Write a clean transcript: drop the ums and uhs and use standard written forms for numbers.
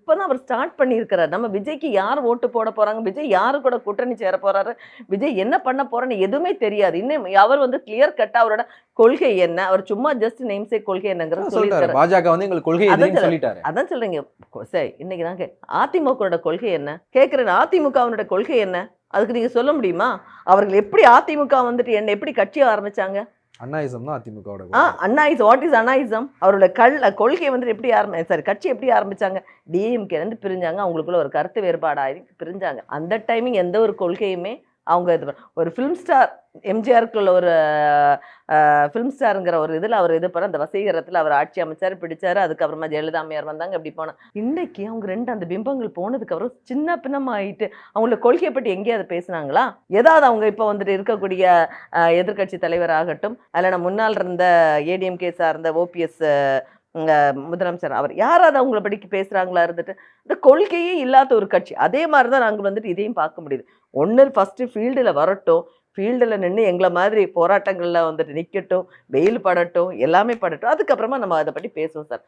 இப்பதான் அவர் ஸ்டார்ட் பண்ணியிருக்கிறார். நம்ம விஜய்க்கு யார் ஓட்டு போட போறாங்க, விஜய் யாரு கூட கூட்டணி சேர போறாரு, விஜய் என்ன பண்ண போறேன்னு எதுவுமே தெரியாது. இன்னும் அவர் வந்து கிளியர் கட்டா அவரோட கொள்கை என்ன, அவர் சும்மா ஜஸ்ட் நேம்சேக் கொள்கை என்னங்கிறது சொல்லிட்டாரு. சொல்லியிருக்காரு. பாஜக வந்து எங்களுக்கு கொள்கை எதுன்னு சொல்லிட்டாரு. அதான் சொல்றீங்க. சரி, இன்னைக்கு தாங்க அதிமுகவோட கொள்கை என்ன கேட்கிறேன். அதிமுகவினோட கொள்கை என்ன, அதுக்கு நீங்க சொல்ல முடியுமா? அவர்கள் எப்படி அதிமுக வந்துட்டு என்ன எப்படி கட்சி ஆரம்பிச்சாங்க? அண்ணாயிசம் தான் அதிமுகவோட அண்ணாயிசம். What is Annaism? அவரோட கொள்கை வந்துட்டு எப்படி சரி, கட்சி எப்படி ஆரம்பிச்சாங்க? டிஎம்கே இருந்து பிரிஞ்சாங்க, அவங்களுக்குள்ள ஒரு கருத்து வேறுபாடாகி பிரிஞ்சாங்க. அந்த டைமிங் எந்த ஒரு கொள்கையுமே அவங்க இது ஒரு ஃபிலிம் ஸ்டார் எம்ஜிஆருக்குள்ள ஒரு ஃபிலிம் ஸ்டாருங்கிற ஒரு இதில் அவர் இது பண்ண அந்த வசீகரத்தில் அவர் ஆட்சி அமைச்சார், பிடிச்சாரு. அதுக்கப்புறமா ஜெயலலிதா அம்மையார் வந்தாங்க, இப்படி போனாங்க. இன்னைக்கு அவங்க ரெண்டு அந்த பிம்பங்கள் போனதுக்கு அப்புறம் சின்ன பின்னமாயிட்டு அவங்களோட கொள்கையை பற்றி எங்கேயாவது பேசுனாங்களா? ஏதாவது அவங்க இப்போ வந்துட்டு இருக்கக்கூடிய எதிர்கட்சி தலைவராகட்டும், அதில் முன்னால் இருந்த ஏடிஎம்கே சார்ந்த ஓபிஎஸ் முதலமைச்சர், அவர் யாராவது அவங்கள படிக்க பேசுறாங்களா? இருந்துட்டு இந்த கொள்கையே இல்லாத ஒரு கட்சி. அதே மாதிரி தான் நாங்கள் வந்துட்டு இதையும் பார்க்க முடியுது. ஒன்று ஃபர்ஸ்ட் ஃபீல்டில் வரட்டும், ஃபீல்டில் நின்று எங்களை மாதிரி போராட்டங்களில் வந்துட்டு நிற்கட்டும், வெயில் படட்டும், எல்லாமே படட்டும், அதுக்கப்புறமா நம்ம அதை பற்றி பேசுவோம் சார்.